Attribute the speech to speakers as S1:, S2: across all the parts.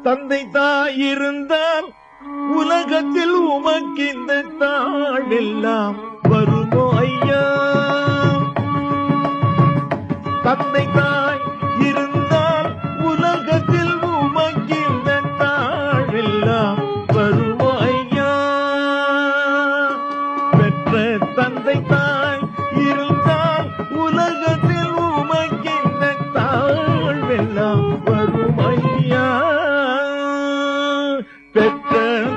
S1: தந்தை தாய் இருந்தால் உலகத்தில் உமக்கிந்த தாழெல்லாம் வருமோ ஐயா? தந்தை தாய் இருந்தால் உலகத்தில் உமக்கிந்த தாழெல்லாம் வருமோ ஐயா? பெற்ற தந்தை தாய் இருந்தால் உலகத்தில் உமக்கிந்த தாழெல்லாம் வரும் ஐயா. பெற்ற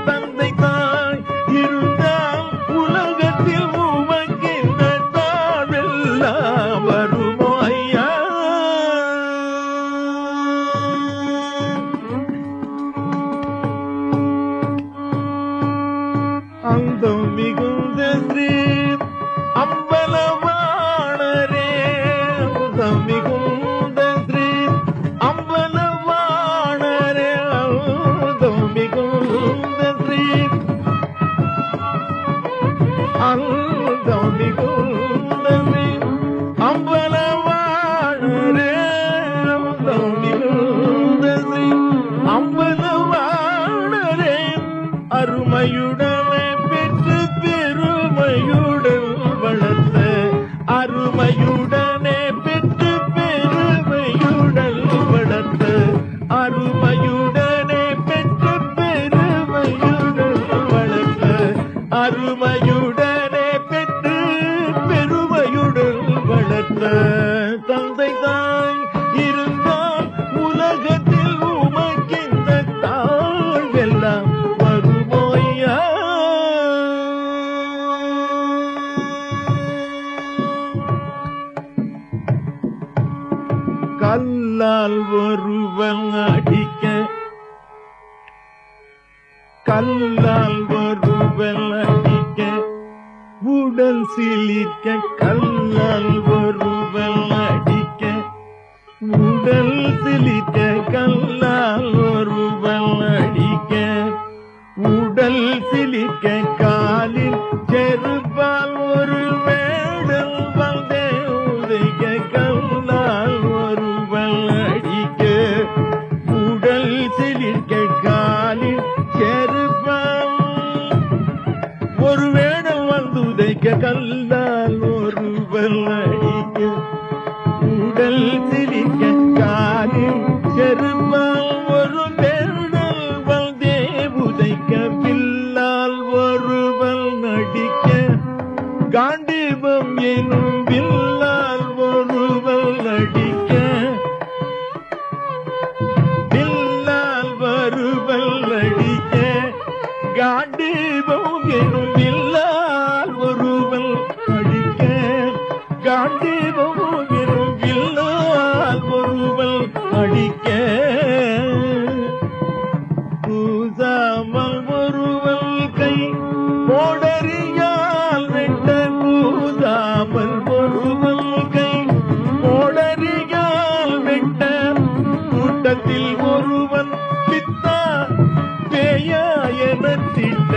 S1: தந்தை தாய் இருந்தால் உலகத்தில் உமக்கின்ற தாழெல்லாம் வருமோ ஐயா? அந்த மிகுந்த ஸ்ரீ அம்பலவாணரே, அந்த மிகுந்த ஸ்ரீ அம்பலவாணரே, அந்த மிகுந்த ஸ்ரீ அந்த மிகுந்த ஸ்ரீ அம்பலவாணரே, அந்த மிகுந்த ஸ்ரீ அம்பலவாணரே, அருமையுடனே பெற்று பெருமையுடன் வளர்த்த, அருமையுடனே பெற்று பெருமையுடன் வளர்த்த, அருமையுடனே பெற்று பெருமையுடன் வளர்த்த, அருமையுடனே பெற்று பெருமையுடன் வளர்த்த தந்தை தாய் இருந்தால் உலகத்தில் உமக்கிந்த தாழ்வெல்லாம் வருமோ ஐயா? கல்லால் ஒருவன் அடிக்க, கல்லால் ஒருவன் அடிக்க உடல் சிலிர்க்க, கல்லால் ஒருவன் அடிக்க உடல் சிலிர்க்க, கல்லால் ஒருவன் அடிக்க உடல் சிலிர்க்க, காலில் செருப்பால் ஒரு வேடல் வந்தே உதைக்க, கல்லால் ஒருவன் அடிக்க உடல் சிலிர்க்க, காலில் செருப்பால் ஒரு வேடல் வந்து உதைக்க, கல்லால் ஒருவன் அடிக்க உடல் சிலிர்க்க, காலில் செருப்பால் ஒரு வேடல் வந்தே உதைக்க, பில்லால் ஒருவன் அடிக்க காண்டீபம் எனும் பில்லால் ஒருவன் அடிக்க, பில்லால் ஒருவன் அடிக்க காண்டீபம் எனும் பில்லால் ஒருவன் அடிக்க, காண்டீபம் எனும் பில்லால் ஒருவன் அடிக்க, கூசாமல் ஒருவன் கை கோடரியால் வெட்ட, கூசாமல் ஒருவன் கை கோடரியால் வெட்ட, கூட்டத்தில் ஒருவன் பித்தா பேயா என திட்ட,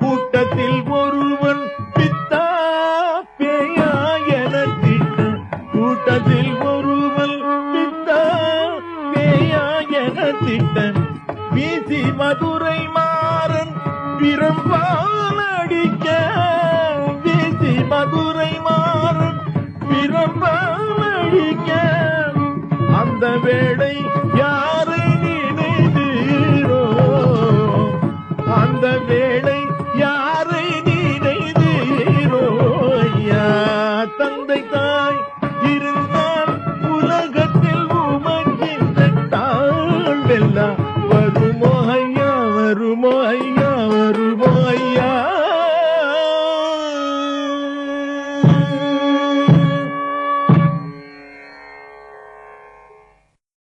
S1: கூட்டத்தில் ஒருவன் பித்தா பேயா என திட்ட, கூட்டத்தில் ஒருவன் பித்தா பேயா என திட்ட, வீசி மதுரை மாறன் பிரம்பால் அடிக்க, வீசி மதுரை மாறன் பிரம்பால் அடிக்க, அந்த வேளை யாரை நினைத்தீரோ, அந்த